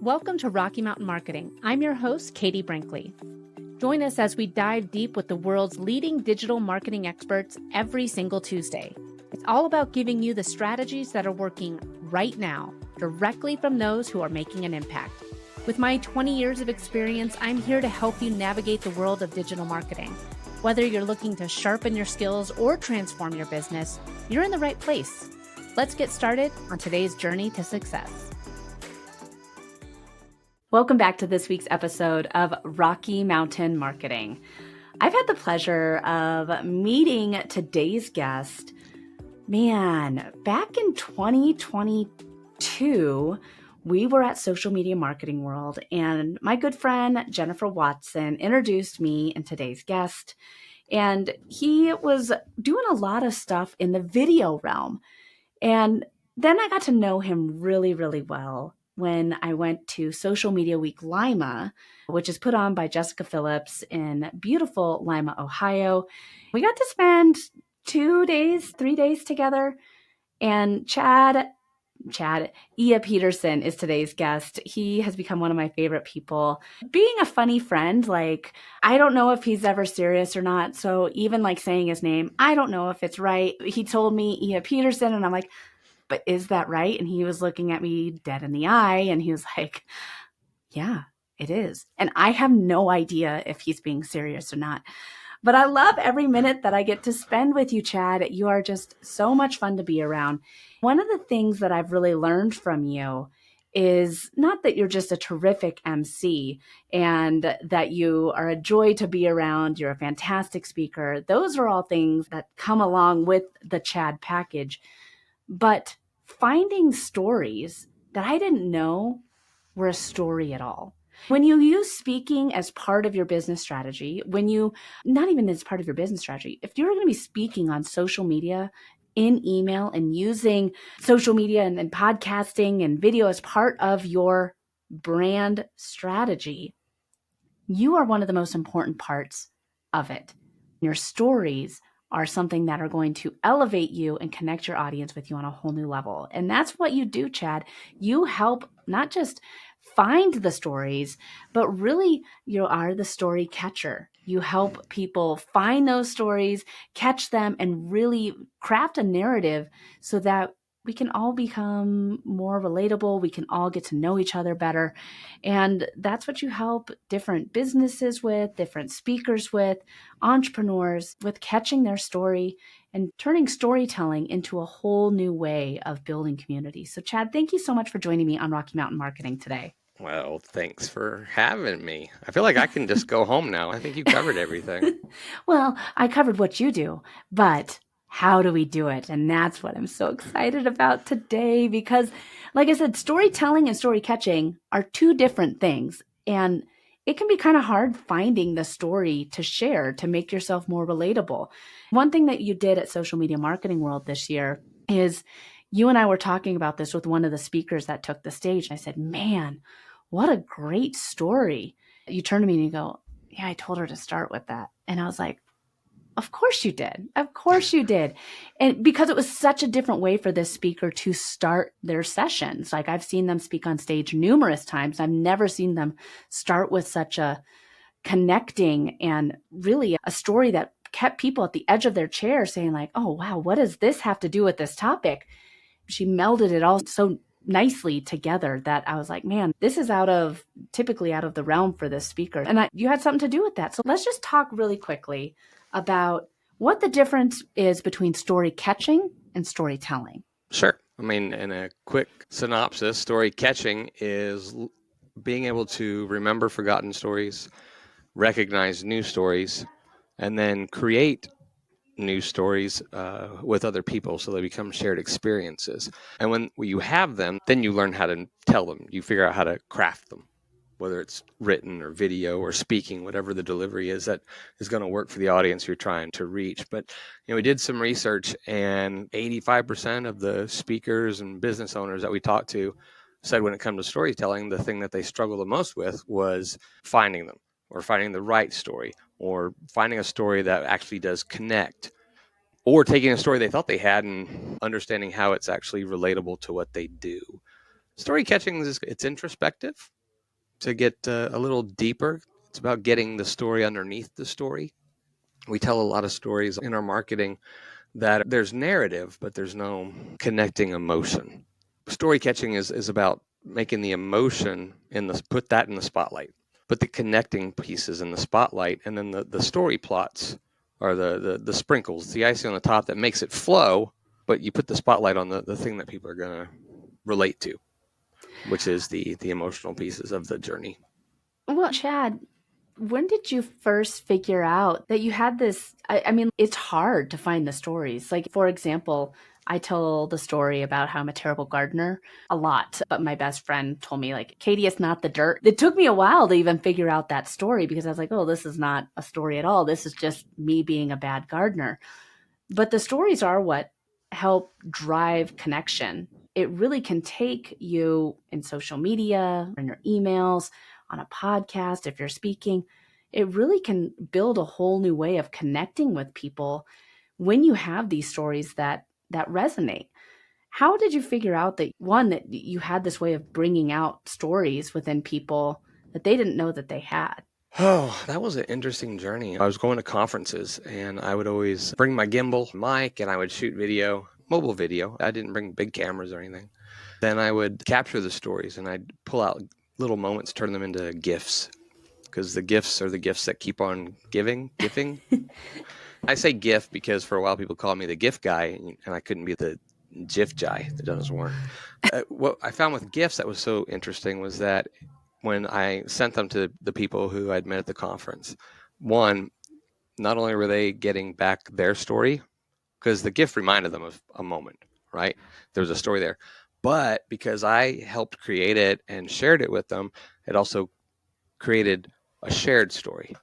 Welcome to Rocky Mountain Marketing. I'm your host, Katie Brinkley. Join us as we dive deep with the world's leading digital marketing experts every single Tuesday. It's all about giving you the strategies that are working right now, directly from those who are making an impact. With my 20 years of experience, I'm here to help you navigate the world of digital marketing. Whether you're looking to sharpen your skills or transform your business, you're in the right place. Let's get started on today's journey to success. Welcome back to this week's episode of Rocky Mountain Marketing. I've had the pleasure of meeting today's guest, back in 2022, we were at Social Media Marketing World, and my good friend Jennifer Watson introduced me and today's guest, and he was doing a lot of stuff in the video realm. And then I got to know him really, really well when I went to Social Media Week Lima, which is put on by Jessica Phillips in beautiful Lima, Ohio. We got to spend 3 days together. And Chad, Illa-Petersen is today's guest. He has become one of my favorite people. Being a funny friend, I don't know if he's ever serious or not. So even saying his name, I don't know if it's right. He told me Illa-Petersen, and I'm like, but is that right? And he was looking at me dead in the eye, and he was like, yeah, it is. And I have no idea if he's being serious or not. But I love every minute that I get to spend with you, Chad. You are just so much fun to be around. One of the things that I've really learned from you is not that you're just a terrific MC and that you are a joy to be around. You're a fantastic speaker. Those are all things that come along with the Chad package. But finding stories that I didn't know were a story at all. When you use speaking as part of your business strategy, not even as part of your business strategy, if you're going to be speaking on social media, in email, and using social media and podcasting and video as part of your brand strategy, you are one of the most important parts of it. Your stories are something that are going to elevate you and connect your audience with you on a whole new level. And that's what you do, Chad. You help not just find the stories, but really you are the story catcher. You help people find those stories, catch them, and really craft a narrative so that we can all become more relatable. We can all get to know each other better. And that's what you help different businesses with, different speakers with, entrepreneurs with, catching their story and turning storytelling into a whole new way of building community. So Chad, thank you so much for joining me on Rocky Mountain Marketing today. Well, thanks for having me. I feel like I can just go home now. I think you covered everything. Well, I covered what you do, but how do we do it? And that's what I'm so excited about today because, like I said, storytelling and story catching are two different things. And it can be kind of hard finding the story to share to make yourself more relatable. One thing that you did at Social Media Marketing World this year is you and I were talking about this with one of the speakers that took the stage. And I said, man, what a great story. You turn to me and you go, yeah, I told her to start with that. And I was like, of course you did. Of course you did. And because it was such a different way for this speaker to start their sessions. I've seen them speak on stage numerous times. I've never seen them start with such a connecting and really a story that kept people at the edge of their chair saying oh, wow, what does this have to do with this topic? She melded it all so nicely together that I was like, man, this is typically out of the realm for this speaker. And you had something to do with that. So let's just talk really quickly about what the difference is between story catching and storytelling. Sure. In a quick synopsis, story catching is being able to remember forgotten stories, recognize new stories, and then create new stories with other people so they become shared experiences. And when you have them, then you learn how to tell them. You figure out how to craft them, whether it's written or video or speaking, whatever the delivery is that is going to work for the audience you're trying to reach. But we did some research, and 85% of the speakers and business owners that we talked to said when it comes to storytelling, the thing that they struggle the most with was finding them, or finding the right story, or finding a story that actually does connect, or taking a story they thought they had and understanding how it's actually relatable to what they do. Story catching it's introspective to get a little deeper. It's about getting the story underneath the story. We tell a lot of stories in our marketing that there's narrative, but there's no connecting emotion. Story catching is about making the emotion put that in the spotlight, put the connecting pieces in the spotlight, and then the story plots are the sprinkles, the icing on the top that makes it flow, but you put the spotlight on the thing that people are going to relate to, which is the emotional pieces of the journey. Well, Chad, when did you first figure out that you had this? I mean, it's hard to find the stories. Like, for example, I tell the story about how I'm a terrible gardener a lot, but my best friend told me, like, Katie, it's not the dirt. It took me a while to even figure out that story because I was like, oh, this is not a story at all. This is just me being a bad gardener. But the stories are what help drive connection. It really can take you in social media, in your emails, on a podcast, if you're speaking. It really can build a whole new way of connecting with people when you have these stories that resonate. How did you figure out that one, that you had this way of bringing out stories within people that they didn't know that they had? Oh, that was an interesting journey. I was going to conferences and I would always bring my gimbal mic and I would shoot video, mobile video. I didn't bring big cameras or anything. Then I would capture the stories and I'd pull out little moments, turn them into GIFs, because the GIFs are the gifts that keep on giving. I say GIF because for a while people called me the GIF guy and I couldn't be the GIF guy. That doesn't work. What I found with GIFs that was so interesting was that when I sent them to the people who I'd met at the conference, one, not only were they getting back their story, because the GIF reminded them of a moment, right? There was a story there. But because I helped create it and shared it with them, it also created a shared story.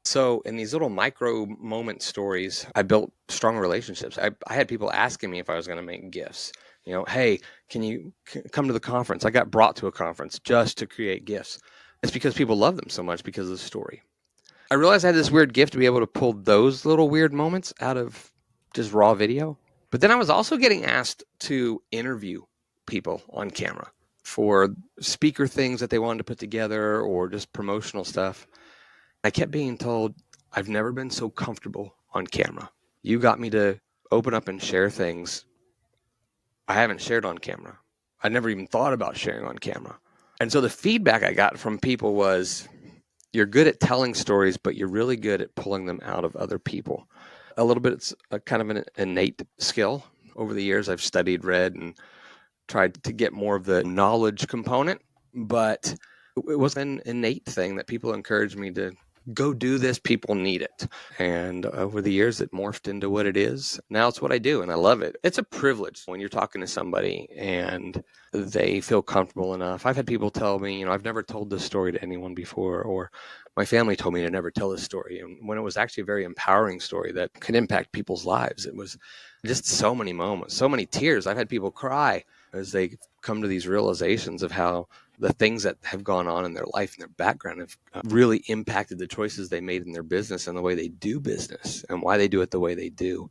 So in these little micro moment stories, I built strong relationships. I had people asking me if I was going to make GIFs. You know, hey, can you come to the conference? I got brought to a conference just to create GIFs. It's because people love them so much because of the story. I realized I had this weird gift to be able to pull those little weird moments out of just raw video. But then I was also getting asked to interview people on camera for speaker things that they wanted to put together or just promotional stuff. I kept being told, I've never been so comfortable on camera. You got me to open up and share things I haven't shared on camera. I never even thought about sharing on camera. And so the feedback I got from people was, you're good at telling stories, but you're really good at pulling them out of other people. A little bit, it's a kind of an innate skill. Over the years, I've studied, read, and tried to get more of the knowledge component, but it was an innate thing that people encouraged me to go do this. People need it. And over the years, it morphed into what it is. Now it's what I do, and I love it. It's a privilege when you're talking to somebody and they feel comfortable enough. I've had people tell me, I've never told this story to anyone before, or my family told me to never tell this story. And when it was actually a very empowering story that could impact people's lives, it was just so many moments, so many tears. I've had people cry as they come to these realizations of how the things that have gone on in their life and their background have really impacted the choices they made in their business and the way they do business and why they do it the way they do.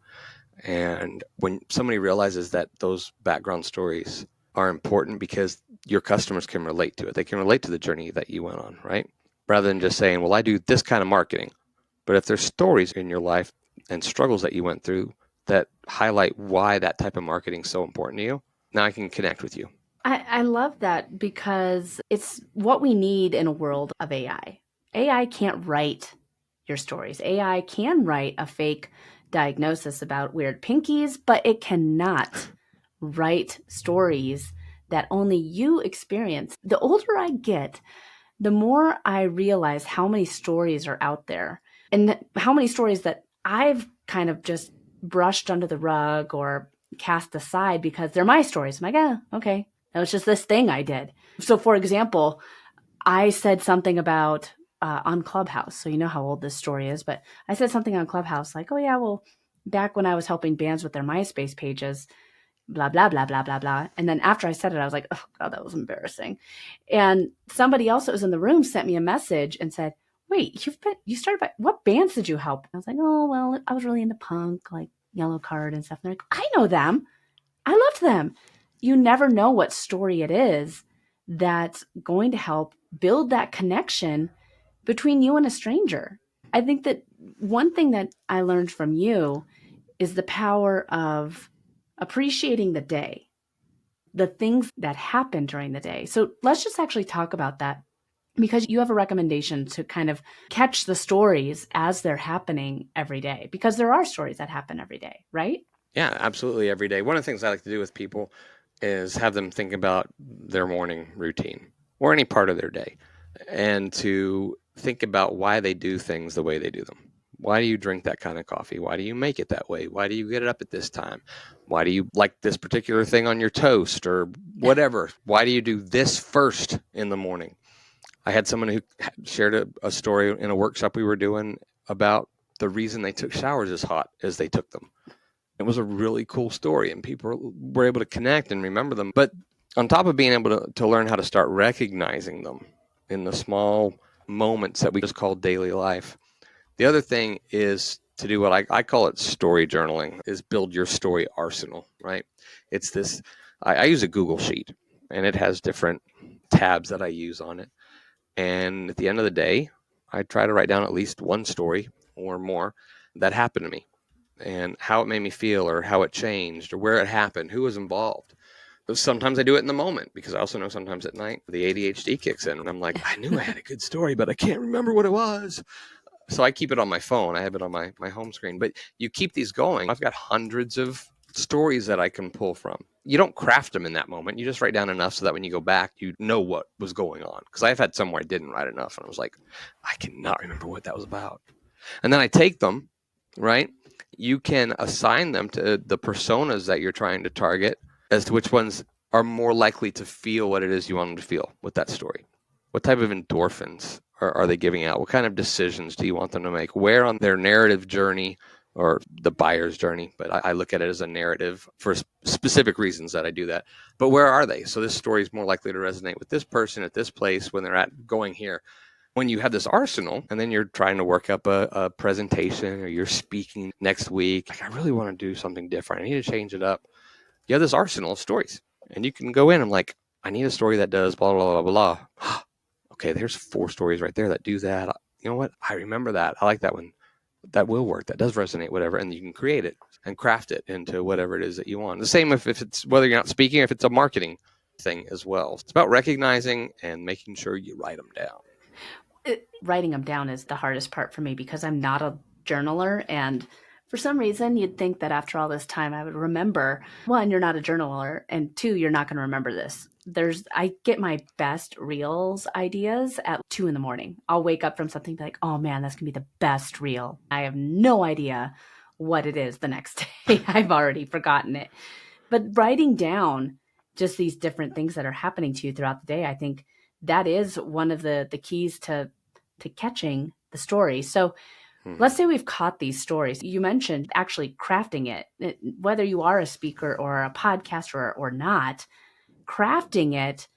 And when somebody realizes that those background stories are important because your customers can relate to it, they can relate to the journey that you went on, right? Rather than just saying, well, I do this kind of marketing. But if there's stories in your life and struggles that you went through that highlight why that type of marketing is so important to you, now I can connect with you. I love that because it's what we need in a world of AI. AI can't write your stories. AI can write a fake diagnosis about weird pinkies, but it cannot write stories that only you experience. The older I get, the more I realize how many stories are out there and how many stories that I've kind of just brushed under the rug or cast aside because they're my stories. I'm like, okay, that was just this thing I did. So, for example, I said something about on Clubhouse. So, you know how old this story is, but I said something on Clubhouse like, oh, yeah, well, back when I was helping bands with their MySpace pages, blah, blah, blah, blah, blah, blah. And then after I said it, I was like, oh, God, that was embarrassing. And somebody else that was in the room sent me a message and said, wait, you started by, what bands did you help? And I was like, oh, well, I was really into punk, like Yellow Card and stuff. And they're like, I know them. I loved them. you never know what story it is that's going to help build that connection between you and a stranger. I think that one thing that I learned from you is the power of appreciating the day, the things that happen during the day. So let's just actually talk about that, because you have a recommendation to kind of catch the stories as they're happening every day, because there are stories that happen every day, right? Yeah, absolutely. Every day. One of the things I like to do with people is have them think about their morning routine or any part of their day, and to think about why they do things the way they do them. Why do you drink that kind of coffee? Why do you make it that way? Why do you get it up at this time? Why do you like this particular thing on your toast or whatever? Why do you do this first in the morning? I had someone who shared a story in a workshop we were doing about the reason they took showers as hot as they took them. It was a really cool story, and people were able to connect and remember them. But on top of being able to learn how to start recognizing them in the small moments that we just call daily life, the other thing is to do what I call it story journaling, is build your story arsenal, right? It's this, I use a Google Sheet, and it has different tabs that I use on it. And at the end of the day, I try to write down at least one story or more that happened to me, and how it made me feel, or how it changed, or where it happened, who was involved. Sometimes I do it in the moment, because I also know sometimes at night the ADHD kicks in and I'm like, I knew I had a good story, but I can't remember what it was. So I keep it on my phone. I have it on my home screen. But you keep these going. I've got hundreds of stories that I can pull from. You don't craft them in that moment. You just write down enough so that when you go back, you know what was going on. Because I've had some where I didn't write enough, and I was like, I cannot remember what that was about. And then I take them, right? You can assign them to the personas that you're trying to target as to which ones are more likely to feel what it is you want them to feel with that story. What type of endorphins are they giving out? What kind of decisions do you want them to make? Where on their narrative journey, or the buyer's journey, but I look at it as a narrative for specific reasons that I do that. But where are they? So this story is more likely to resonate with this person at this place when they're at going here. When you have this arsenal, and then you're trying to work up a presentation, or you're speaking next week, like, I really want to do something different, I need to change it up. You have this arsenal of stories, and you can go in and like, I need a story that does blah, blah, blah, blah. Okay, there's 4 stories right there that do that. You know what? I remember that. I like that one. That will work. That does resonate, whatever. And you can create it and craft it into whatever it is that you want. The same if it's, whether you're not speaking, if it's a marketing thing as well. It's about recognizing and making sure you write them down. Writing them down is the hardest part for me, because I'm not a journaler. And for some reason, you'd think that after all this time, I would remember. One, you're not a journaler. And two, you're not going to remember this. I get my best reels ideas at 2 a.m. I'll wake up from something like, oh man, that's going to be the best reel. I have no idea what it is the next day. I've already forgotten it. But writing down just these different things that are happening to you throughout the day, I think that is one of the keys to catching the story. So let's say we've caught these stories. You mentioned actually crafting it, whether you are a speaker or a podcaster or not, crafting it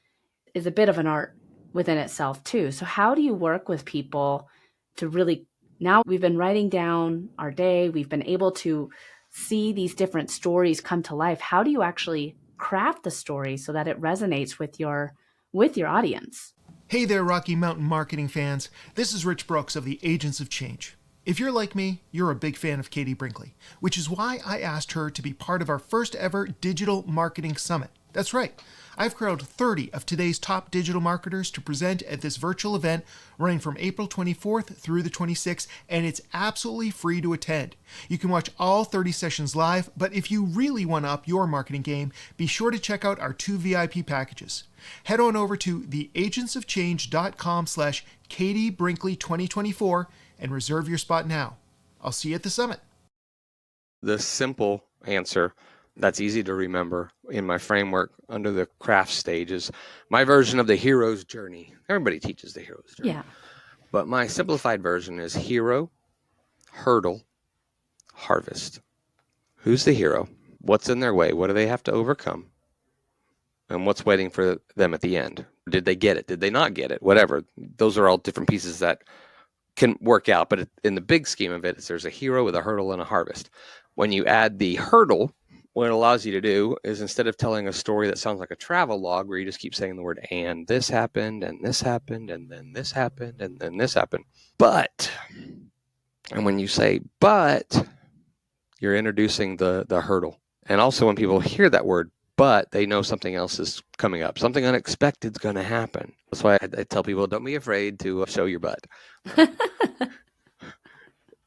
is a bit of an art within itself too. So how do you work with people to really, now we've been writing down our day, we've been able to see these different stories come to life. How do you actually craft the story so that it resonates with your audience? Hey there, Rocky Mountain marketing fans. This is Rich Brooks of the Agents of Change. If you're like me, you're a big fan of Katie Brinkley, which is why I asked her to be part of our first ever Digital Marketing Summit. That's right. I've crowded 30 of today's top digital marketers to present at this virtual event running from April 24th through the 26th, and it's absolutely free to attend. You can watch all 30 sessions live, but if you really want to up your marketing game, be sure to check out our 2 VIP packages. Head on over to theagentsofchange.com/Katie Brinkley 2024 and reserve your spot now. I'll see you at the summit. The simple answer that's easy to remember in my framework under the craft stages, my version of the hero's journey. Everybody teaches the hero's journey. Yeah. But my simplified version is hero, hurdle, harvest. Who's the hero? What's in their way? What do they have to overcome? And what's waiting for them at the end? Did they get it? Did they not get it? Whatever. Those are all different pieces that can work out. But in the big scheme of it, there's a hero with a hurdle and a harvest. When you add the hurdle what it allows you to do is, instead of telling a story that sounds like a travel log where you just keep saying the word and this happened and this happened and then this happened and then this happened, and when you say but, you're introducing the hurdle. And also when people hear that word but, they know something else is coming up. Something unexpected is going to happen. That's why I tell people, don't be afraid to show your butt.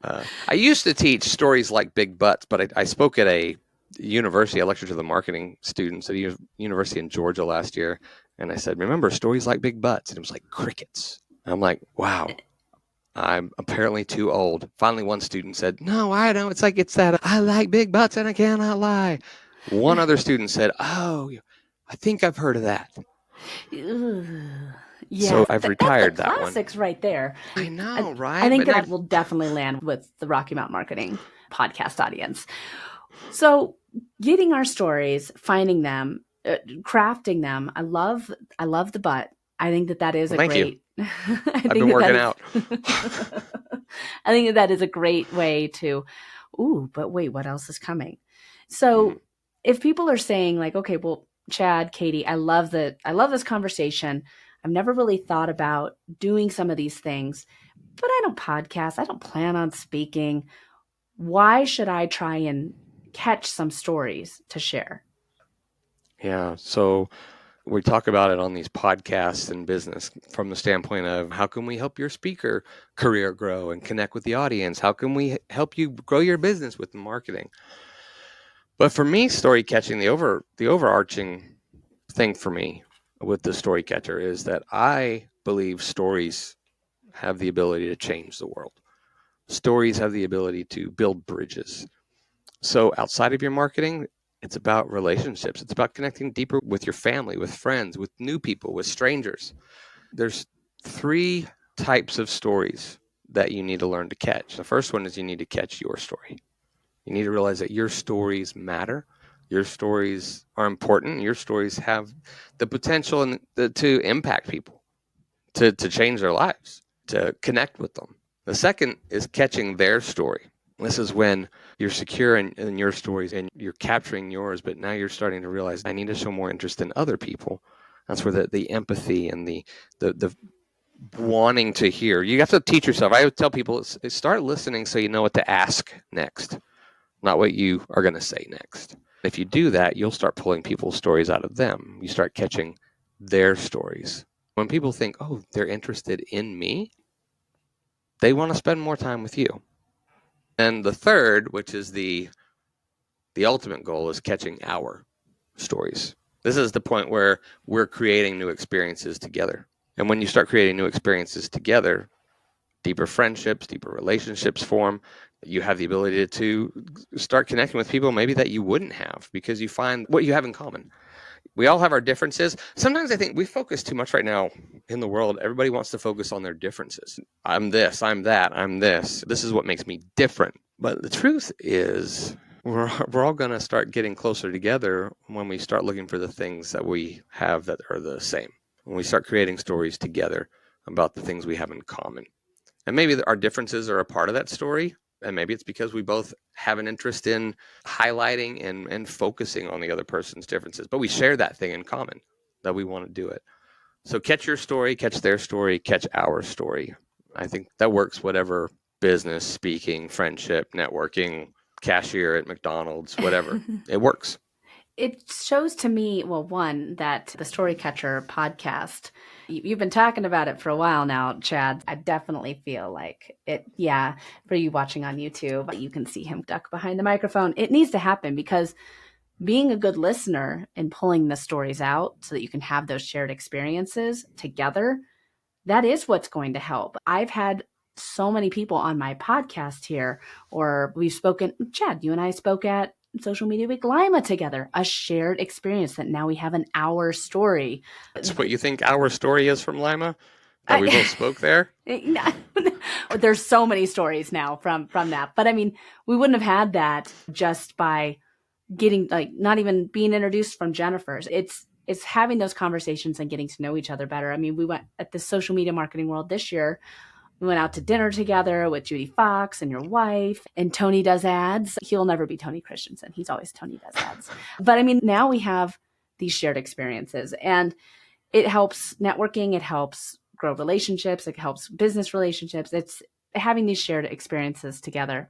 I used to teach stories like big butts, but I spoke at a university. I lectured to the marketing students at a university in Georgia last year. And I said, remember stories like big butts? And it was like crickets. And I'm like, wow, I'm apparently too old. Finally, one student said, no, I know. It's that I like big butts and I cannot lie. One other student said, oh, I think I've heard of that. Yeah, so I've retired that's the that classics right there. I know, right? I think that will definitely land with the Rocky Mountain Marketing podcast audience. So getting our stories, finding them, crafting them. I love the butt. I think that is a great. I've been working out. I think that is a great way to. Ooh, but wait, what else is coming? So if people are saying like, okay, well, Chad, Katie, I love this conversation. I've never really thought about doing some of these things, but I don't podcast. I don't plan on speaking. Why should I try and catch some stories to share? Yeah. So we talk about it on these podcasts in business from the standpoint of how can we help your speaker career grow and connect with the audience? How can we help you grow your business with marketing? But for me, story catching, the overarching thing for me with the story catcher is that I believe stories have the ability to change the world. Stories have the ability to build bridges. So outside of your marketing, it's about relationships. It's about connecting deeper with your family, with friends, with new people, with strangers. There's 3 types of stories that you need to learn to catch. The first one is you need to catch your story. You need to realize that your stories matter. Your stories are important. Your stories have the potential to impact people, to change their lives, to connect with them. The second is catching their story. This is when you're secure in your stories and you're capturing yours, but now you're starting to realize I need to show more interest in other people. That's where the empathy and the wanting to hear. You have to teach yourself. I would tell people, start listening so you know what to ask next, not what you are going to say next. If you do that, you'll start pulling people's stories out of them. You start catching their stories. When people think, oh, they're interested in me, they want to spend more time with you. And the third, which is the ultimate goal, is catching our stories. This is the point where we're creating new experiences together. And when you start creating new experiences together, deeper friendships, deeper relationships form. You have the ability to start connecting with people maybe that you wouldn't have because you find what you have in common. We all have our differences. Sometimes I think we focus too much right now in the world. Everybody wants to focus on their differences. I'm this, I'm that, I'm this. This is what makes me different. But the truth is, we're all going to start getting closer together when we start looking for the things that we have that are the same. When we start creating stories together about the things we have in common. And maybe our differences are a part of that story. And maybe it's because we both have an interest in highlighting and focusing on the other person's differences. But we share that thing in common, that we want to do it. So catch your story, catch their story, catch our story. I think that works whatever business, speaking, friendship, networking, cashier at McDonald's, whatever. It works. It shows to me, well, one, that the Storycatcher podcast, you've been talking about it for a while now, Chad. I definitely feel like it, yeah, for you watching on YouTube, you can see him duck behind the microphone. It needs to happen because being a good listener and pulling the stories out so that you can have those shared experiences together, that is what's going to help. I've had so many people on my podcast here, or we've spoken, Chad, you and I spoke at Social Media Week Lima together, a shared experience that now we have an hour story. That's what you think our story is from Lima? That we both spoke there? There's so many stories now from that. But I mean, we wouldn't have had that just by getting, like, not even being introduced from Jennifer's. It's having those conversations and getting to know each other better. I mean, we went at the Social Media Marketing World this year. We went out to dinner together with Judy Fox and your wife, and Tony does ads. He'll never be Tony Christensen. He's always Tony does ads. But I mean, now we have these shared experiences, and it helps networking. It helps grow relationships. It helps business relationships. It's having these shared experiences together.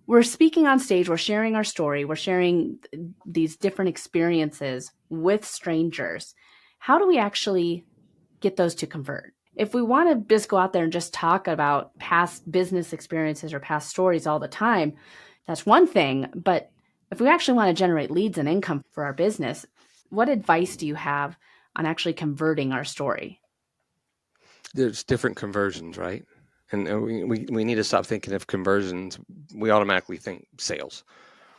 We're speaking on stage. We're sharing our story. We're sharing these different experiences with strangers. How do we actually get those to convert? If we want to just go out there and just talk about past business experiences or past stories all the time, that's one thing. But if we actually want to generate leads and income for our business, what advice do you have on actually converting our story? There's different conversions, right? And we need to stop thinking of conversions. We automatically think sales.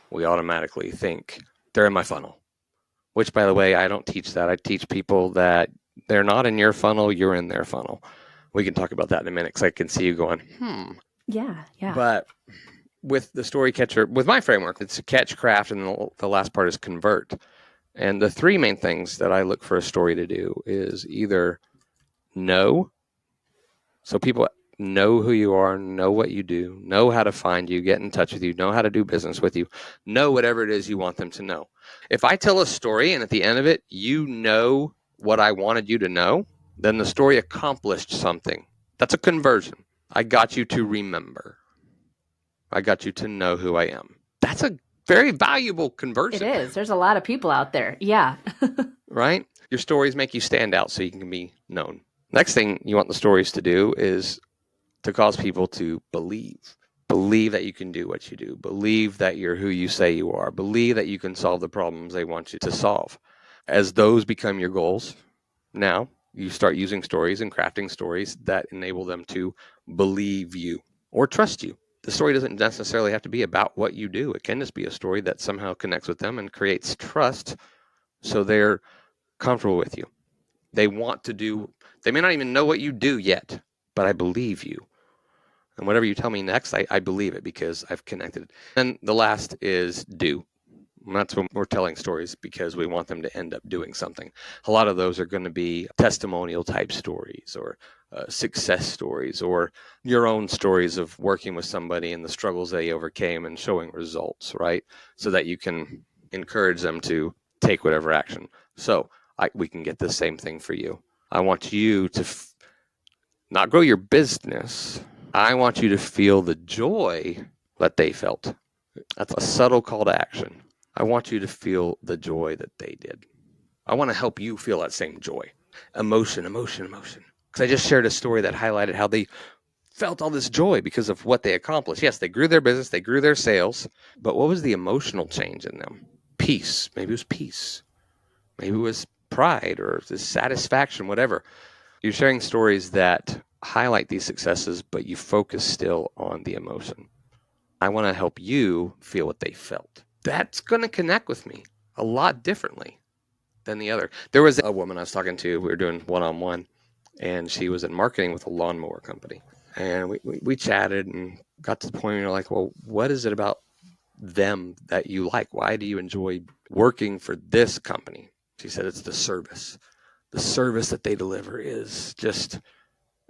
We automatically think they're in my funnel, which, by the way, I don't teach that. I teach people that they're not in your funnel, you're in their funnel. We can talk about that in a minute because I can see you going, Yeah. But with the story catcher, with my framework, it's catch, craft, and the last part is convert. And the three main things that I look for a story to do is either know, so people know who you are, know what you do, know how to find you, get in touch with you, know how to do business with you, know whatever it is you want them to know. If I tell a story and at the end of it, you know what I wanted you to know, then the story accomplished something. That's a conversion. I got you to remember. I got you to know who I am. That's a very valuable conversion. It is. There's a lot of people out there. Yeah. Right? Your stories make you stand out so you can be known. Next thing you want the stories to do is to cause people to believe. Believe that you can do what you do. Believe that you're who you say you are. Believe that you can solve the problems they want you to solve. As those become your goals, now you start using stories and crafting stories that enable them to believe you or trust you. The story doesn't necessarily have to be about what you do. It can just be a story that somehow connects with them and creates trust so they're comfortable with you. They want to do, they may not even know what you do yet, but I believe you. And whatever you tell me next, I believe it because I've connected. And the last is do. And that's when we're telling stories because we want them to end up doing something. A lot of those are going to be testimonial type stories or success stories or your own stories of working with somebody and the struggles they overcame and showing results, right? So that you can encourage them to take whatever action. So we can get the same thing for you. I want you to not grow your business. I want you to feel the joy that they felt. That's a subtle call to action. I want you to feel the joy that they did. I want to help you feel that same joy. Emotion. Because I just shared a story that highlighted how they felt all this joy because of what they accomplished. Yes, they grew their business, they grew their sales, but what was the emotional change in them? Peace. Maybe it was peace. Maybe it was pride or satisfaction, whatever. You're sharing stories that highlight these successes, but you focus still on the emotion. I want to help you feel what they felt. That's going to connect with me a lot differently than the other. There was a woman I was talking to, we were doing one-on-one, and she was in marketing with a lawnmower company. And we chatted and got to the point where you're like, well, what is it about them that you like? Why do you enjoy working for this company? She said it's the service. The service that they deliver is just,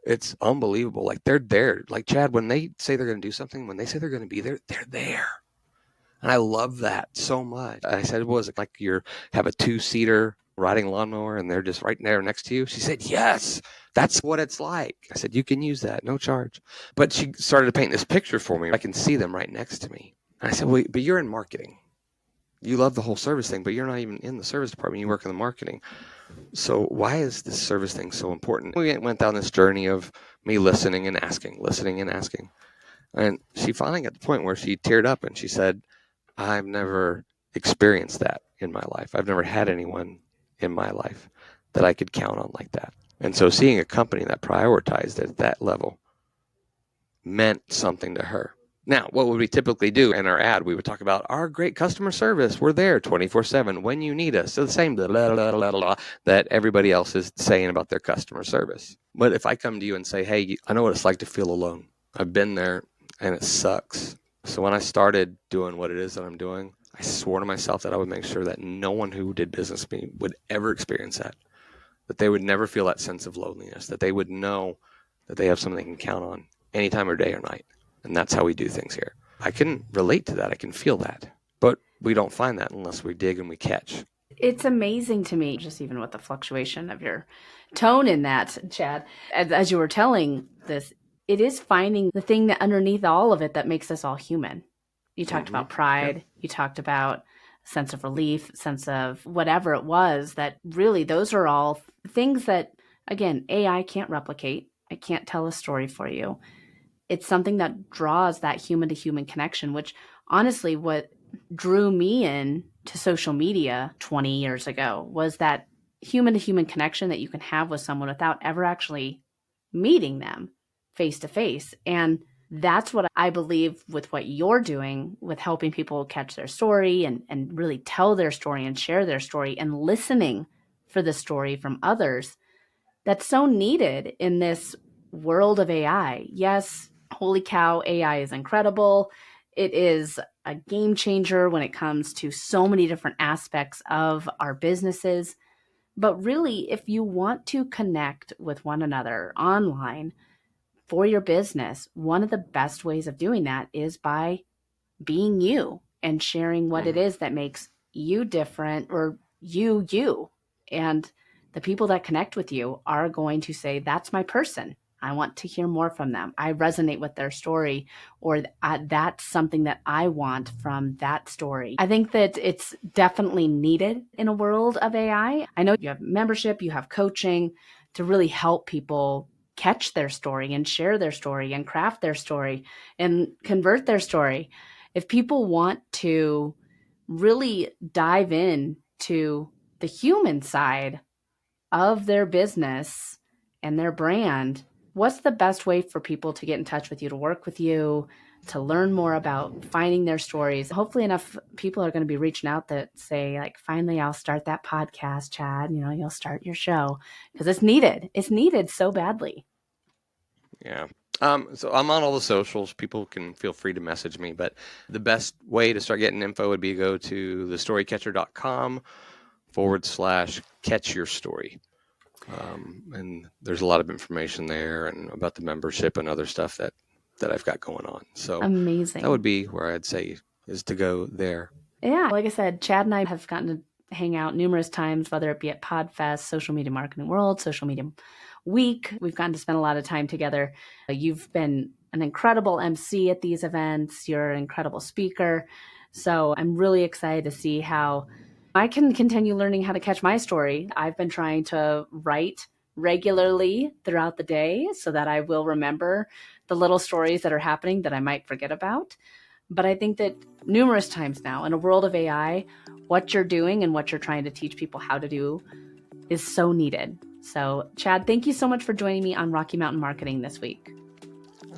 it's unbelievable. Like they're there. Like Chad, when they say they're going to do something, when they say they're going to be there, they're there. And I love that so much. I said, was it like you have a 2-seater riding lawnmower and they're just right there next to you? She said, yes, that's what it's like. I said, you can use that, no charge. But she started to paint this picture for me. I can see them right next to me. And I said, well, but you're in marketing. You love the whole service thing, but you're not even in the service department. You work in the marketing. So why is this service thing so important? We went down this journey of me listening and asking. And she finally got to the point where she teared up and she said, I've never experienced that in my life. I've never had anyone in my life that I could count on like that. And so seeing a company that prioritized it at that level meant something to her. Now, what would we typically do in our ad? We would talk about our great customer service. We're there 24/7 when you need us. So the same blah, blah, blah, blah, blah, that everybody else is saying about their customer service. But if I come to you and say, hey, I know what it's like to feel alone. I've been there and it sucks. So when I started doing what it is that I'm doing, I swore to myself that I would make sure that no one who did business with me would ever experience that they would never feel that sense of loneliness, that they would know that they have something they can count on any time of day or night. And that's how we do things here. I can relate to that. I can feel that. But we don't find that unless we dig and we catch. It's amazing to me, just even with the fluctuation of your tone in that, Chad. As you were telling this, it is finding the thing that underneath all of it that makes us all human. You talked about pride. Yeah. You talked about sense of relief, sense of whatever it was, that really those are all things that, again, AI can't replicate. It can't tell a story for you. It's something that draws that human to human connection, which honestly, what drew me in to social media 20 years ago was that human to human connection that you can have with someone without ever actually meeting them face to face. And that's what I believe with what you're doing with helping people catch their story and really tell their story and share their story and listening for the story from others. That's so needed in this world of AI. Yes, holy cow, AI is incredible. It is a game changer when it comes to so many different aspects of our businesses. But really, if you want to connect with one another online for your business, one of the best ways of doing that is by being you and sharing what it is that makes you different, or you. And the people that connect with you are going to say, that's my person. I want to hear more from them. I resonate with their story, or that's something that I want from that story. I think that it's definitely needed in a world of AI. I know you have membership, you have coaching to really help people catch their story and share their story and craft their story and convert their story. If people want to really dive in to the human side of their business and their brand, what's the best way for people to get in touch with you, to work with you, to learn more about finding their stories? Hopefully enough people are going to be reaching out that say, like, finally, I'll start that podcast, Chad. You know, you'll start your show, because it's needed. It's needed so badly. Yeah. So I'm on all the socials. People can feel free to message me, but the best way to start getting info would be go to thestorycatcher.com/catch your story. And there's a lot of information there and about the membership and other stuff that I've got going on. So amazing. That would be where I'd say is to go there. Yeah. Like I said, Chad and I have gotten to hang out numerous times, whether it be at PodFest, Social Media Marketing World, Social Media Week. We've gotten to spend a lot of time together. You've been an incredible MC at these events. You're an incredible speaker. So I'm really excited to see how I can continue learning how to catch my story. I've been trying to write regularly throughout the day so that I will remember the little stories that are happening that I might forget about. But I think that numerous times now in a world of AI, what you're doing and what you're trying to teach people how to do is so needed. So, Chad, thank you so much for joining me on Rocky Mountain Marketing this week.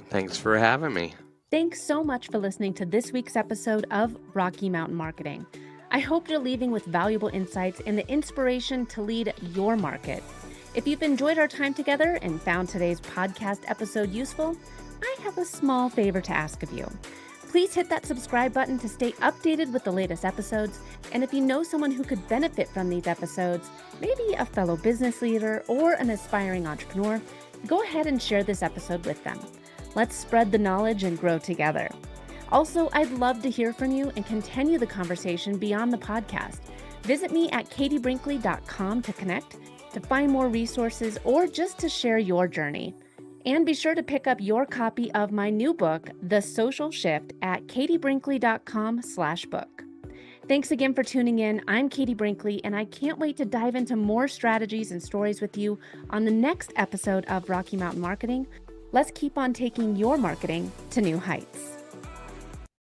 Thanks for having me. Thanks so much for listening to this week's episode of Rocky Mountain Marketing. I hope you're leaving with valuable insights and the inspiration to lead your market. If you've enjoyed our time together and found today's podcast episode useful, I have a small favor to ask of you. Please hit that subscribe button to stay updated with the latest episodes. And if you know someone who could benefit from these episodes, maybe a fellow business leader or an aspiring entrepreneur, go ahead and share this episode with them. Let's spread the knowledge and grow together. Also, I'd love to hear from you and continue the conversation beyond the podcast. Visit me at katiebrinkley.com to connect, to find more resources, or just to share your journey. And be sure to pick up your copy of my new book, The Social Shift, at katiebrinkley.com/book. Thanks again for tuning in. I'm Katie Brinkley, and I can't wait to dive into more strategies and stories with you on the next episode of Rocky Mountain Marketing. Let's keep on taking your marketing to new heights.